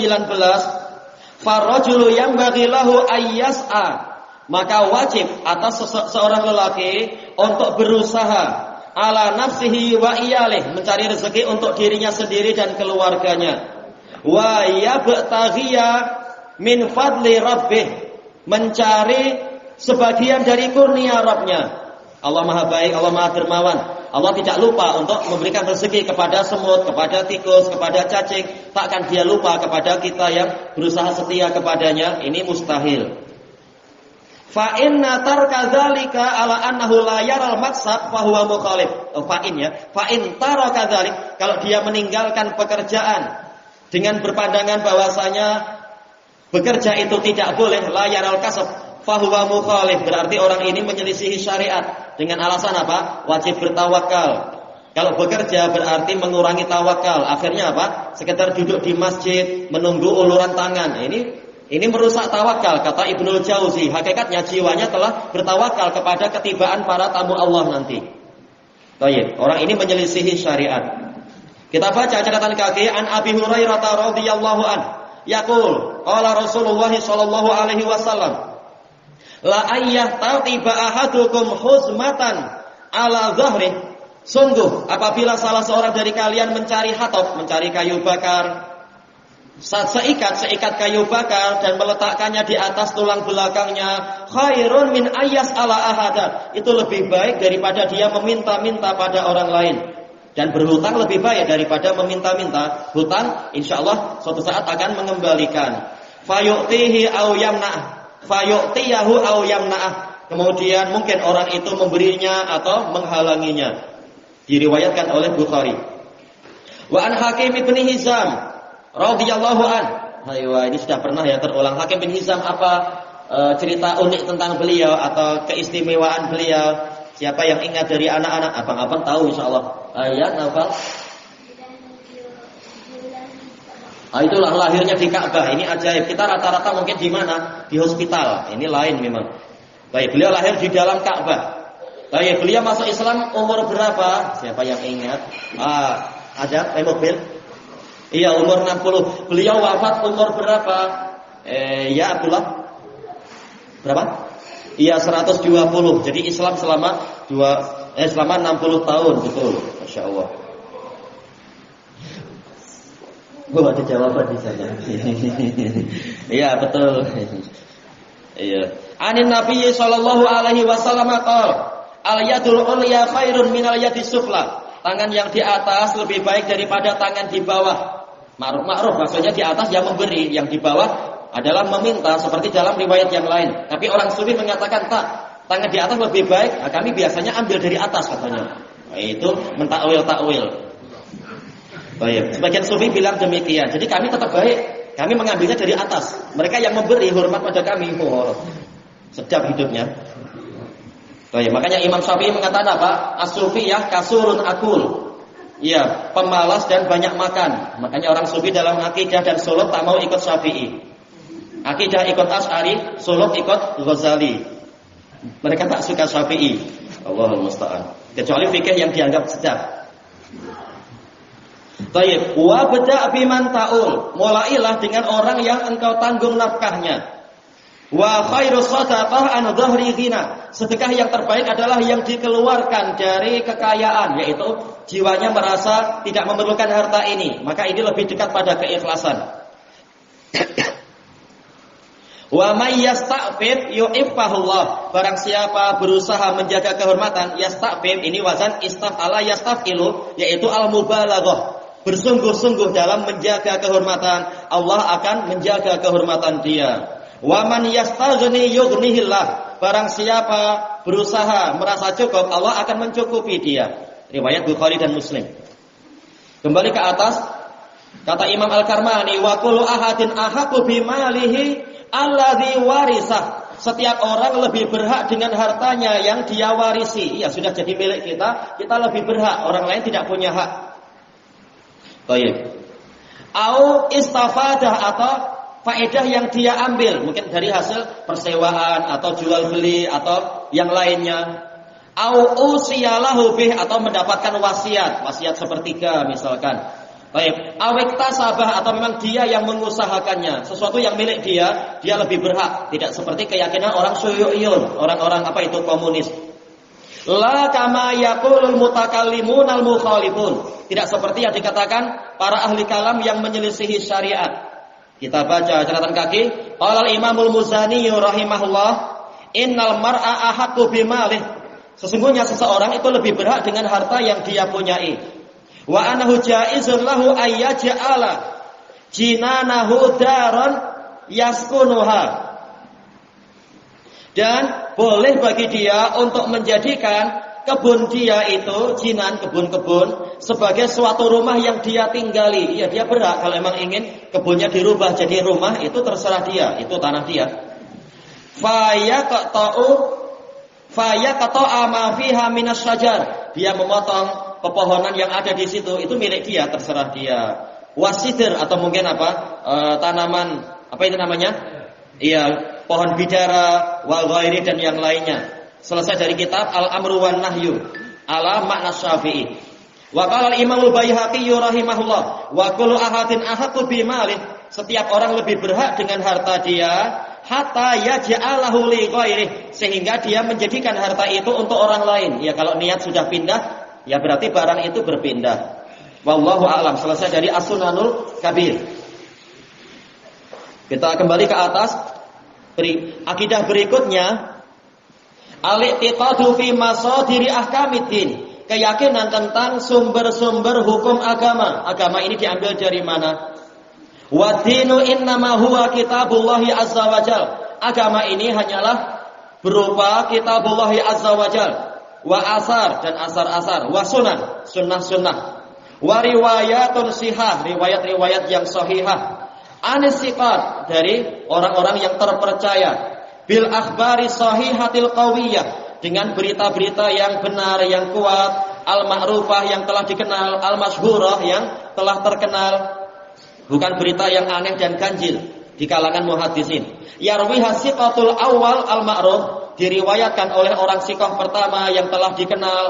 Farrajulu yanbaghi lahu ayyas'a, maka wajib atas seorang lelaki untuk berusaha ala nafsihi wa iyalih, mencari rezeki untuk dirinya sendiri dan keluarganya. Wa yabtaghiya min fadli rabbih, mencari sebagian dari kurnia Rabbnya. Allah Maha Baik, Allah Maha Dermawan. Allah tidak lupa untuk memberikan rezeki kepada semut, kepada tikus, kepada cacing. Takkan dia lupa kepada kita yang berusaha setia kepadanya. Ini mustahil. Fa inna tarka dzalika ala annahu la yaral maksab fa huwa mukhalif. Fa in taraka dzalik, kalau dia meninggalkan pekerjaan dengan berpandangan bahwasanya bekerja itu tidak boleh, la yaral kasab fa huwa mukhalif, berarti orang ini menyelisihi syariat dengan alasan apa? Wajib bertawakal. Kalau bekerja berarti mengurangi tawakal. Akhirnya apa? Sekedar duduk di masjid menunggu uluran tangan. Ini merusak tawakal, kata Ibnul Jauzi. Hakikatnya jiwanya telah bertawakal kepada ketibaan para tamu Allah nanti. Baik, orang ini menyelisihi syariat. Kita baca catatan kaki an Abi Hurairah radhiyallahu anhu. Yaqul qala Rasulullah sallallahu alaihi wasallam, la ayyah tatiba ahadukum huzmatan ala dhahri. Sungguh apabila salah seorang dari kalian mencari hatab, mencari kayu bakar, seikat kayu bakar dan meletakkannya di atas tulang belakangnya, khairun min ayyas ala ahada. Itu lebih baik daripada dia meminta-minta pada orang lain. Dan berhutang lebih baik daripada meminta-minta. Hutang insyaallah suatu saat akan mengembalikan. Fayu'tihi aw yamna'ah. Fayu'tiyahu aw yamna'ah. Kemudian mungkin orang itu memberinya atau menghalanginya. Diriwayatkan oleh Bukhari. Wa an Hakim bin Hizam radhiyallahu an. Ini sudah pernah ya terulang. Hakim bin Hizam, apa cerita unik tentang beliau atau keistimewaan beliau? Siapa yang ingat dari anak-anak? Abang-abang tahu insyaallah. Ya, Nafal. Itulah lahirnya di Ka'bah. Ini ajaib. Kita rata-rata mungkin di mana? Di hospital. Ini lain memang. Baik, beliau lahir di dalam Ka'bah. Baik, beliau masuk Islam umur berapa? Siapa yang ingat? Ada mobil? Iya, umur 60. Beliau wafat umur berapa? Ya, Abdullah. Berapa? Iya, 120. Jadi Islam selama 60 tahun, betul. Masya Allah. Ada jawaban di sana. Iya, betul. Iya. Anin Nabi sallallahu alaihi wasallam qala, al-yadul ulya khairun minal yadis sufla. Tangan yang di atas lebih baik daripada tangan di bawah. Ma'ruf maksudnya di atas yang memberi, yang di bawah adalah meminta seperti dalam riwayat yang lain. Tapi orang sufi mengatakan tak, tangan di atas lebih baik. Nah, kami biasanya ambil dari atas katanya. Nah, itu mentakwil. Baik. Sebagian sufi bilang demikian. Jadi kami tetap baik. Kami mengambilnya dari atas. Mereka yang memberi hormat pada kami. Oh, sedap hidupnya. Baik. Makanya Imam Syafi'i mengatakan apa? As-sufiyah kasurun akul. Iya, pemalas dan banyak makan. Makanya orang sufi dalam akidah dan suluk tak mau ikut Syafi'i. Akidah ikut Asy'ari, suluk ikut Ghazali. Mereka tak suka Syafi'i. Allahul musta'an. Kecuali fikih yang dianggap sedap. Baik, wa bada' biman ta'ul. Mulailah dengan orang yang engkau tanggung nafkahnya. Wa khairu shadaqah an dhahri ghina. Sedekah yang terbaik adalah yang dikeluarkan dari kekayaan, yaitu jiwanya merasa tidak memerlukan harta ini, maka ini lebih dekat pada keikhlasan. Wa may yasta'fif yu'iffahullah. Barang siapa berusaha menjaga kehormatan, yasta'fif ini wazan istaf'ala yastafilu, yaitu al-mubalaghah. Bersungguh-sungguh dalam menjaga kehormatan, Allah akan menjaga kehormatan dia. Wa man yastaghni yughnihillah. Barang siapa berusaha merasa cukup, Allah akan mencukupi dia. Riwayat Bukhari dan Muslim. Kembali ke atas, kata Imam Al-Karmani, wa kullu ahadin ahaqqu bimalihi alladhi warisah. Setiap orang lebih berhak dengan hartanya yang dia warisi. Ya sudah jadi milik kita, kita lebih berhak. Orang lain tidak punya hak. Baik. Au istafadah atau faedah yang dia ambil, mungkin dari hasil persewaan atau jual beli atau yang lainnya. Au usiyalahu bih atau mendapatkan wasiat sepertiga misalkan. Baik, awikta sabah atau memang dia yang mengusahakannya, sesuatu yang milik dia, dia lebih berhak. Tidak seperti keyakinan orang syuyu'iyun, orang-orang apa itu komunis. La kama yaqulul mutakallimun al mukhalifun. Tidak seperti yang dikatakan para ahli kalam yang menyelisihi syariat. Kita baca catatan kaki. Qala al-Imamul Muzani rahimahullah, innal mar'a ahaqqu bimalih. Sesungguhnya seseorang itu lebih berhak dengan harta yang dia punyai. Wa annahu jaizun lahu ayyaj'ala jinanahu daran yaskunuha. Dan boleh bagi dia untuk menjadikan kebun dia itu, jinan, kebun-kebun, sebagai suatu rumah yang dia tinggali. Ya, dia berhak kalau memang ingin kebunnya dirubah jadi rumah, itu terserah dia, itu tanah dia. Fayaqta'a ma fiha minas syajar. Dia memotong pepohonan yang ada di situ, itu milik dia, terserah dia. Wasidir atau mungkin apa? Tanaman apa itu namanya? Iya, pohon bidara, wal ghairi dan yang lainnya. Selesai dari kitab Al-Amru wan Nahyu ala makna Syafi'i. Wa qala al-Imam al-Baihaqi rahimahullah, wa kullu ahadin ahaqqu bimalih. Setiap orang lebih berhak dengan harta dia hatta yaj'alahu li ghairihi, sehingga dia menjadikan harta itu untuk orang lain. Ya kalau niat sudah pindah, ya berarti barang itu berpindah. Wallahu a'lam. Selesai dari As-Sunanul Kabir. Kita kembali ke atas. Akidah berikutnya, al-i'tiqadu fi masadiri ahkamiddin. Keyakinan tentang sumber-sumber hukum agama. Agama ini diambil dari mana? Wa dinu innama huwa kitabullahi azza wajal. Agama ini hanyalah berupa kitabullahi azza wajal, wa asar dan asar-asar, wa sunan, sunnah-sunnah, wa riwayatun sihah, riwayat-riwayat yang sahihah, anis siqat, dari orang-orang yang terpercaya, bil akhbari sahihatil qawiyah, dengan berita-berita yang benar, yang kuat, al-ma'rufah, yang telah dikenal, al-masyhurah, yang telah terkenal, bukan berita yang aneh dan ganjil di kalangan muhaddisin. Yarwi hasiqatul awal al-ma'ruf, diriwayatkan oleh orang sikoh pertama yang telah dikenal,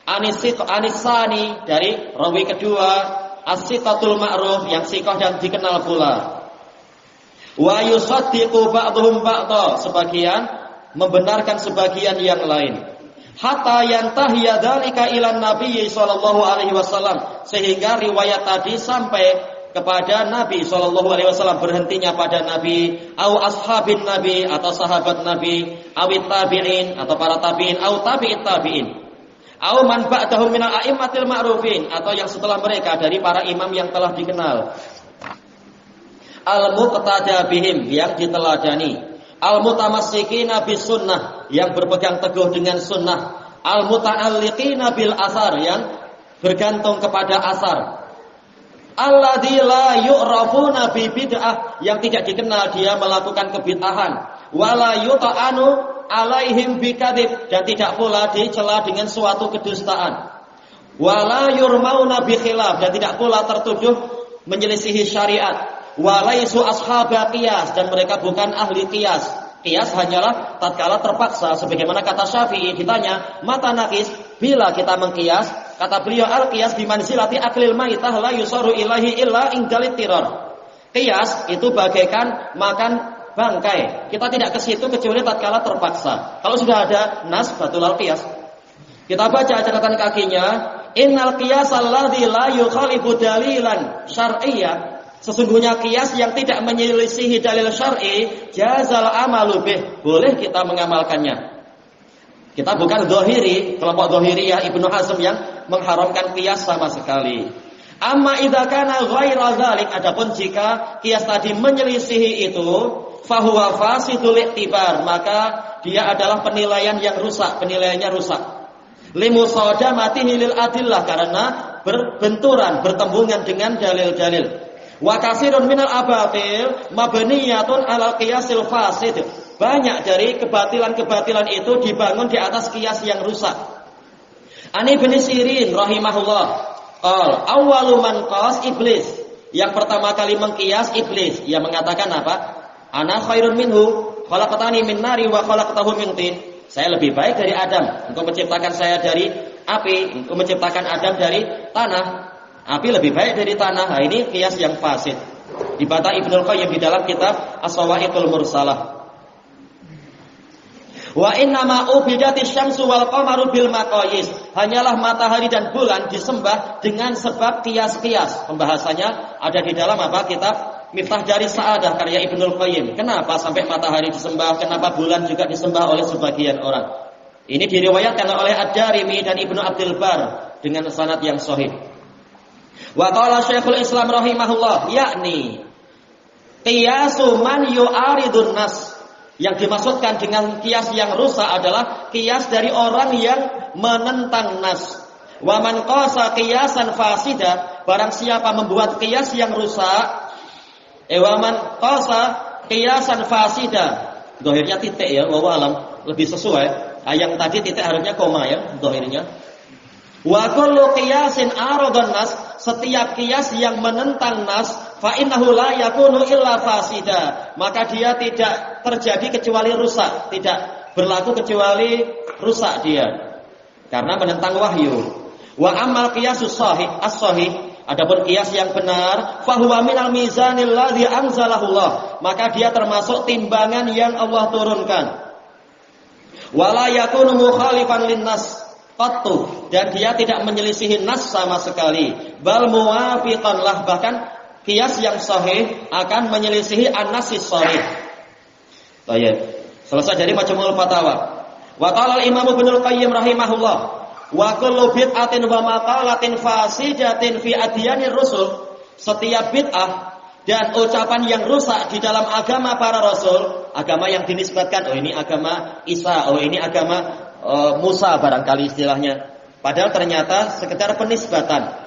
anisani, dari rawi kedua, as-siqatul ma'ruf, yang sikoh dan dikenal pula. Wa yusaddiqu ba'dhum ba'dha, sebagian membenarkan sebagian yang lain. Hatta yantahiya dzalika ila Nabi sallallahu alaihi wasallam, sehingga riwayat tadi sampai kepada Nabi sallallahu alaihi wasallam, berhentinya pada Nabi, au ashabin Nabi, atau sahabat Nabi, awit tabi'in, atau para tabi'in, au tabi'it tabi'in, au man ba'dahum minal a'immatil ma'rufin, atau yang setelah mereka dari para imam yang telah dikenal. Al-muqtada bihim, yang diteladani. Al-mutamassikina bis sunnah, yang berpegang teguh dengan sunnah. Al-muta'alliqina bil asar, yang bergantung kepada asar. Alladzi la yu'rafuna bi bid'ah, yang tidak dikenal dia melakukan kebid'ahan. Wala yuta'anu alaihim bi kadzib, dan tidak pula dicela dengan suatu kedustaan. Wala yurmauna bi khilaf, dan tidak pula tertuduh menyelisihi syariat. Walaisu ashaba qiyas, dan mereka bukan ahli qiyas. Qiyas hanyalah tatkala terpaksa, sebagaimana kata Syafi'i ditanya, mata naqis, bila kita mengqiyas, kata beliau al-qiyas bimanzilati aklil maitah la yusaru ilahi illa ingdalit tiror. Qiyas itu bagaikan makan bangkai. Kita tidak ke situ kecuali tatkala terpaksa. Kalau sudah ada nas batul al-qiyas. Kita baca catatan kakinya, innal qiyas alladzi la yukhalifu dalilan syar'iyyah. Sesungguhnya qiyas yang tidak menyelisihi dalil syar'i, jazal amalu bih, boleh kita mengamalkannya. Kita bukan zahiri, kelompok zahiriyah Ibnu Hazm yang mengharamkan qiyas sama sekali. Amma idza kana ghaira dzalik, adapun jika qiyas tadi menyelisihi itu, fahuwa fasidul iktibar, maka dia adalah penilaian yang rusak, penilaiannya rusak. Limusadamatihi lil adillah, karena berbenturan, bertembungan dengan dalil-dalil. Wa katsirun minal abatil mabniyatun alal qiyasil fasid. Banyak dari kebatilan-kebatilan itu dibangun di atas qiyas yang rusak. Ani bin Sirin rahimahullah, awwalu man qas iblis. Yang pertama kali mengqiyas iblis. Ia mengatakan apa? Ana khairun minhu, khalaqtani min nari wa khalaqtahu min tin. Saya lebih baik dari Adam. Engkau menciptakan saya dari api, engkau menciptakan Adam dari tanah. Api lebih baik dari tanah. Nah, ini qiyas yang fasid. Dibantah Ibnu Qayyim di dalam kitab As-Sawa'iqul Mursalah. Wa innama ubidatis syamsu wal qamaru bil maqayis. Hanyalah matahari dan bulan disembah dengan sebab qiyas-qiyas. Pembahasannya ada di dalam apa? Kitab Miftah Dari Sa'adah karya Ibnu Qayyim. Kenapa sampai matahari disembah? Kenapa bulan juga disembah oleh sebagian orang? Ini diriwayatkan oleh Ad-Darimi dan Ibnu Abdul Bar dengan sanad yang sahih. Wa qala Syekhul Islam rahimahullah, yakni qiyasu man yu'aridun nas. Yang dimaksudkan dengan qiyas yang rusak adalah qiyas dari orang yang menentang nas. Wa man qasa qiyasan fasida, barang siapa membuat qiyas yang rusak, wa man qasa qiyasan fasida. Zahirnya titik ya, wallahu alam, lebih sesuai. Yang tadi titik harusnya koma ya, zahirnya. Wa kullu qiyasin aradan nas, setiap qiyas yang menentang nas, fa innahu la yakunu illa fasida, maka dia tidak terjadi kecuali rusak, tidak berlaku kecuali rusak dia, karena menentang wahyu. Wa amal qiyasus sahih as-sahih, adapun qiyas yang benar, fa huwa minal mizanil ladzi anzalahu Allah, maka dia termasuk timbangan yang Allah turunkan. Wala yakunu mukhalifan linnas qattu, dan dia tidak menyelisihi nas sama sekali. Bal muwafiqan lah, bahkan qiyas yang sahih akan menyelisihi an-nasis sahih. Baik. Selesai dari Majmu'ul Fatawa. Wa qala al-Imam Ibnu Qayyim rahimahullah, wa kullu bid'atin wa maqalatin fasidatin fi adyanir rusul, setiap bid'ah dan ucapan yang rusak di dalam agama para rasul, agama yang dinisbatkan, oh ini agama Isa, oh ini agama Musa barangkali istilahnya, padahal ternyata sekedar penisbatan.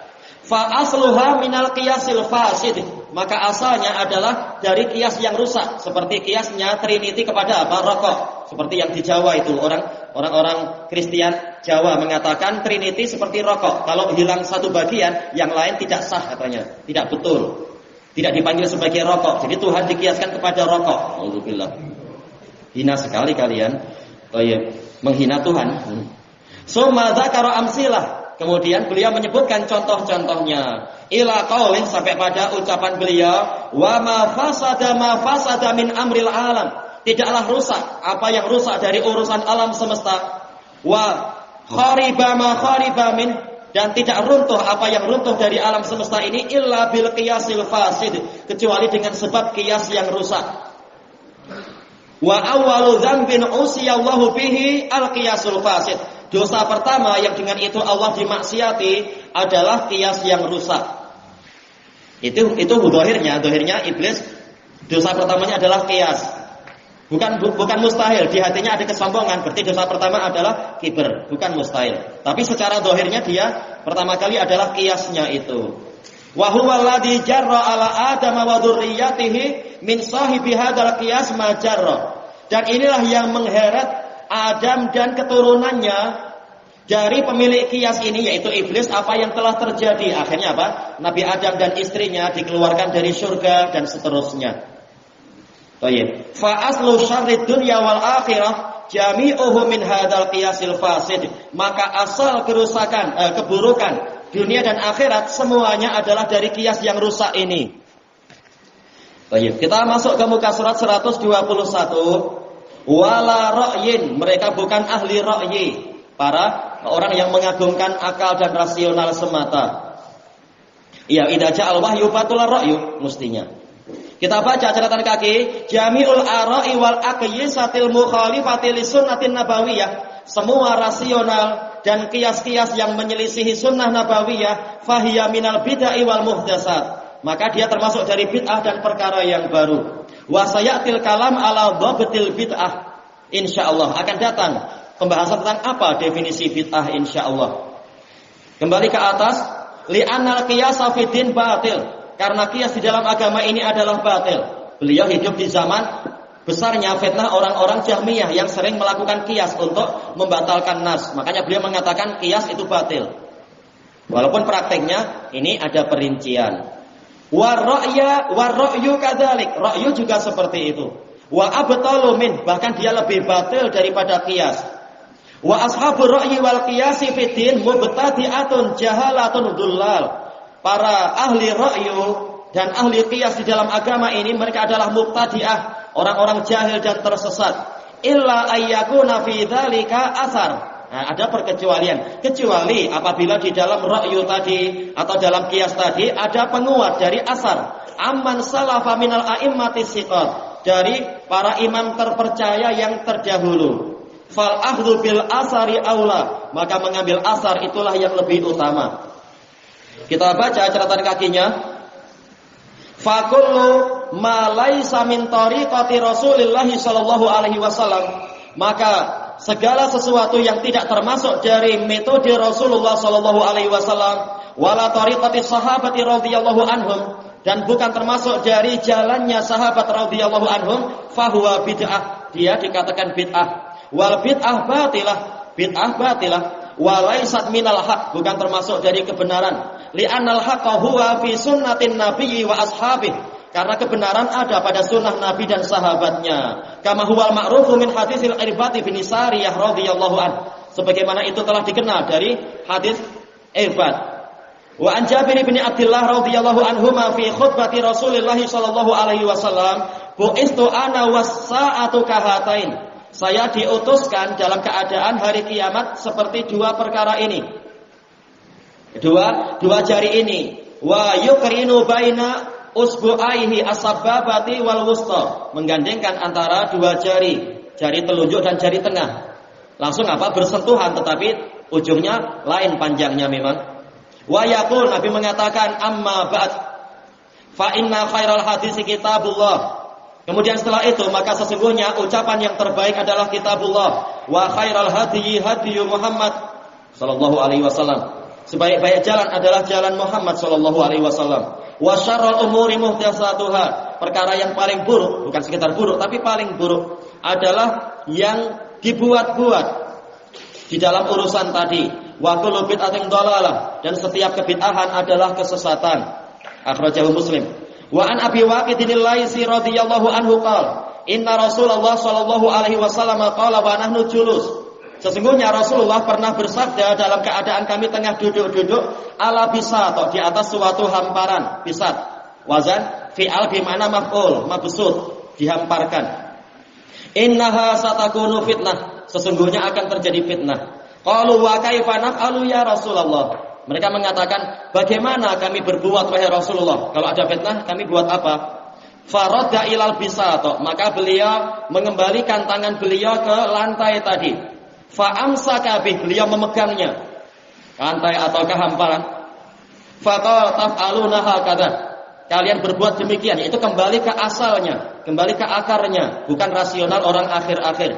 Fa asluha minal qiyasil fasid, maka asalnya adalah dari qiyas yang rusak, seperti qiyasnya Trinity kepada apa? Rokok. Seperti yang di Jawa itu, orang-orang Kristen Jawa mengatakan Trinity seperti rokok. Kalau hilang satu bagian, yang lain tidak sah katanya, tidak betul. Tidak dipanggil sebagai rokok. Jadi Tuhan dikiaskan kepada rokok. Alhamdulillah. Hina sekali kalian. Menghina Tuhan. Summa dzakara amsilah. Kemudian beliau menyebutkan contoh-contohnya. Ila qaulin, sampai pada ucapan beliau, wa ma fasada min amril alam. Tidaklah rusak apa yang rusak dari urusan alam semesta. Wa khariba ma khariba min, dan tidak runtuh apa yang runtuh dari alam semesta ini illa bil qiyasil fasid, kecuali dengan sebab qiyas yang rusak. Wa awwalu dzambin usiyallahu bihi al qiyasul fasid. Dosa pertama yang dengan itu Allah dimaksiati adalah qiyas yang rusak. Itu zahirnya iblis Dosa pertamanya adalah qiyas. Bukan mustahil, di hatinya ada kesombongan, berarti dosa pertama adalah kibr, bukan mustahil. Tapi secara zahirnya dia pertama kali adalah qiyasnya itu. Wa huwa alladzi jarra ala Adam wa dzurriyyatihi min sahibi hadzal qiyas ma jarra. Dan inilah yang mengheret Adam dan keturunannya dari pemilik qiyas ini, yaitu iblis, apa yang telah terjadi. Akhirnya apa? Nabi Adam dan istrinya dikeluarkan dari surga dan seterusnya. Baik. Fa aslu syarrid dunya wal akhirah jami'uhu min hadzal qiyasil fasid. Maka asal kerusakan, keburukan dunia dan akhirat semuanya adalah dari qiyas yang rusak ini. Baik. Kita masuk ke muka surat 121. Wala ra'yin, mereka bukan ahli ra'yi, para orang yang mengagungkan akal dan rasional semata. Ya, idza ja'al wahyu fatul ra'yu mestinya. Kita baca catatan kaki, Jami'ul ara'i wal aqyisatil mukhalifati lisunnatin nabawiyah. Semua rasional dan kias-kias yang menyelisihi sunnah nabawiyah fahiya minal bid'ah wal muhdatsat. Maka dia termasuk dari bid'ah dan perkara yang baru. Wa sayatil kalam ala dhabtil bid'ah. Insyaallah akan datang pembahasan tentang apa definisi bid'ah insyaallah. Kembali ke atas, li'annal qiyasa fid din batil. Karena qiyas di dalam agama ini adalah batil. Beliau hidup di zaman besarnya fitnah orang-orang Jahmiyah yang sering melakukan qiyas untuk membatalkan nas. Makanya beliau mengatakan qiyas itu batil. Walaupun prakteknya ini ada perincian. Warra'yu kadzalik. Ra'yu juga seperti itu. Wa abtalu min, bahkan dia lebih batil daripada qiyas. Wa ashabur ra'yi wal qiyasi fid din mubtadi'atun jahalatun dullal. Para ahli ra'yu dan ahli qiyas di dalam agama ini mereka adalah mubtadi'ah, orang-orang jahil dan tersesat. Illa ayyakuna fi dzalika asar. Nah, ada perkecualian. Kecuali apabila di dalam ra'yu tadi atau dalam qiyas tadi ada penguat dari asar. Amman salafa minal a'immati siqat, dari para imam terpercaya yang terdahulu. Fal akhdhu bil asari aula, maka mengambil asar itulah yang lebih utama. Kita baca catatan kakinya. Fa kullu ma laisa min tariqati Rasulillah sallallahu alaihi wasallam, maka segala sesuatu yang tidak termasuk dari metode Rasulullah sallallahu alaihi wasallam, wala tariqati sahabati radhiyallahu anhum, dan bukan termasuk dari jalannya sahabat radhiyallahu anhum, fahuwa bid'ah, dia dikatakan bid'ah. Wal bid'ah batilah walaisat minal haq, bukan termasuk dari kebenaran. Li'annal haqqa huwa fi sunnatin nabiyyi wa ashabih, karena kebenaran ada pada sunnah Nabi dan sahabatnya. Kama huwal ma'rufu min hadisil Irbad bin Sariyah radhiyallahu an, sebagaimana itu telah dikenal dari hadis Irbad. Wa an Jabir bin Abdullah radhiyallahu anhuma fi khutbati Rasulillah sallallahu alaihi wasallam, bu'istu ana was-sa'atu kahatain. Saya diutuskan dalam keadaan hari kiamat seperti dua perkara ini. Dua jari ini. Wa yuqrinu baina usbu'aihi as-sababati wal wusta, menggandengkan antara dua jari, jari telunjuk dan jari tengah. Langsung apa? Bersentuhan, tetapi ujungnya lain panjangnya memang. Wa yaqul, Nabi mengatakan, amma ba'd fa inna khairal hadisi kitabullah. Kemudian setelah itu maka sesungguhnya ucapan yang terbaik adalah kitabullah, wa khairal hadyi hadyu Muhammad sallallahu alaihi wasallam. Sebaik-baik jalan adalah jalan Muhammad sallallahu alaihi wasallam. Wa syarrul umuri muhdatsatuha. Perkara yang paling buruk, bukan sekedar buruk tapi paling buruk, adalah yang dibuat-buat di dalam urusan tadi. Wa kullu bid'atin dhalalah, dan setiap kebid'ahan adalah kesesatan. Akhrajahu Muslim. Wa an Abi Waqidin al-Laisi radhiyallahu anhu qala, inna Rasulullah sallallahu alaihi wasallam qala wa nahnu julus. Sesungguhnya Rasulullah pernah bersabda dalam keadaan kami tengah duduk-duduk ala bisat, di atas suatu hamparan. Bisat wazan fi'al bi ma'na maf'ul, mabsut, dihamparkan. Innaha satakunu fitnah, sesungguhnya akan terjadi fitnah. Qalu wa kaifa naf'alu ya Rasulullah. Mereka mengatakan, bagaimana kami berbuat wahai Rasulullah? Kalau ada fitnah, kami buat apa? Faradda ilal bisato, maka beliau mengembalikan tangan beliau ke lantai tadi. Fa'amsaka bih, beliau memegangnya, lantai atau kehamparan. Faqala taf'aluna hakadha, kalian berbuat demikian, yaitu kembali ke asalnya, kembali ke akarnya, bukan rasional orang akhir-akhir.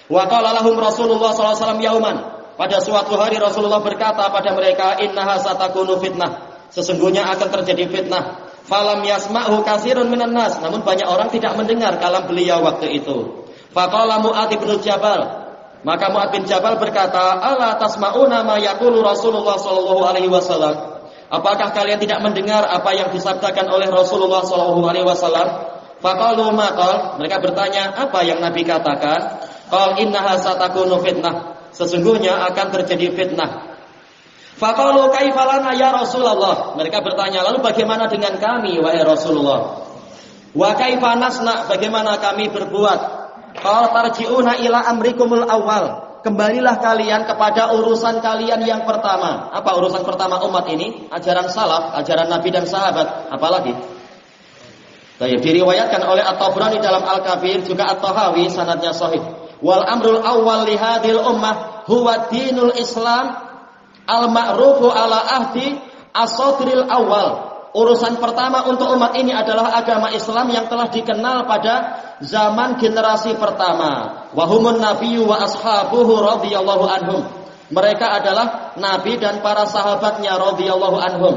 Wa qala lahum Rasulullah sallallahu alaihi wasallam yauman. Pada suatu hari Rasulullah berkata pada mereka, innaha satakunu fitnah. Sesungguhnya akan terjadi fitnah. Falam yasma'hu katsirun minan nas. Namun banyak orang tidak mendengar kalam beliau waktu itu. Faqala Mu'adz bin Jabal. Maka Mu'adz bin Jabal berkata, "Ala tasma'una ma yaqulu Rasulullah sallallahu alaihi wasallam?" Apakah kalian tidak mendengar apa yang disabdakan oleh Rasulullah sallallahu alaihi wasallam? Faqalu ma qal. Mereka bertanya, apa yang Nabi katakan? Qal innaha satakunu fitnah. Sesungguhnya akan terjadi fitnah. Faqalu kaifa lana ya Rasulullah. Mereka bertanya, lalu bagaimana dengan kami wahai Rasulullah? Wa kaifa nasna, bagaimana kami berbuat? Qala tarji'una ila amrikumul awal. Kembalilah kalian kepada urusan kalian yang pertama. Apa urusan pertama umat ini? Ajaran salaf, ajaran Nabi dan sahabat. Apalagi? Baik, diriwayatkan oleh At-Tabrani dalam Al-Kabir, juga At-Tahawi, sanadnya sahih. Wal amrul awwal li hadhil ummah huwa dinul Islam al-ma'rufu ala ahdi as-sadril awal. Urusan pertama untuk umat ini adalah agama Islam yang telah dikenal pada zaman generasi pertama. Wahumun nabiyyu wa ashabuhu radhiyallahu anhum. Mereka adalah nabi dan para sahabatnya radhiyallahu anhum.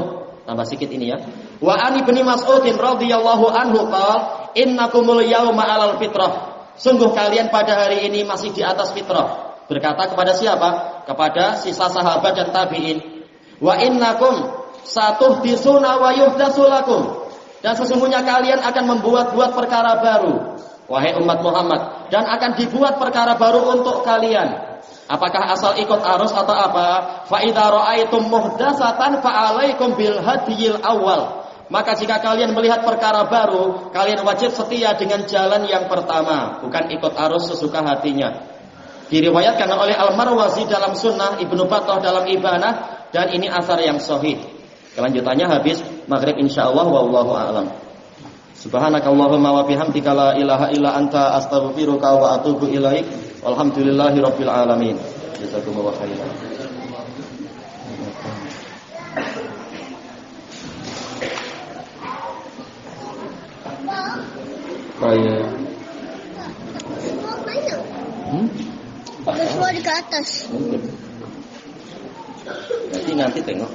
Tambah sedikit ini ya. Wa an ibni Mas'udin radhiyallahu anhu qala innakumul yauma 'alal fitrah. Sungguh kalian pada hari ini masih di atas fitrah. Berkata kepada siapa? Kepada sisa sahabat dan tabi'in. Wa innakum satuhdisuna wa yuhdatsu lakum. Dan sesungguhnya kalian akan membuat-buat perkara baru, wahai umat Muhammad, dan akan dibuat perkara baru untuk kalian. Apakah asal ikut arus atau apa? Fa idza ra'aitum muhdatsatan fa 'alaikum bil hadiyil awal. Maka jika kalian melihat perkara baru, kalian wajib setia dengan jalan yang pertama, bukan ikut arus sesuka hatinya. Diriwayatkan oleh Al-Marwazi dalam Sunnah, Ibnu Battah dalam Ibanah, dan ini asar yang sahih. Kelanjutannya habis maghrib insyaallah, wallahu a'lam. Subhanakallahumma wa bihamdika la ilaha illa anta astaghfiruka wa atubu ilaik. Walhamdulillahirabbil alamin. Jazakumullahu khairan. Baik. Semua di atas. Nanti tengok.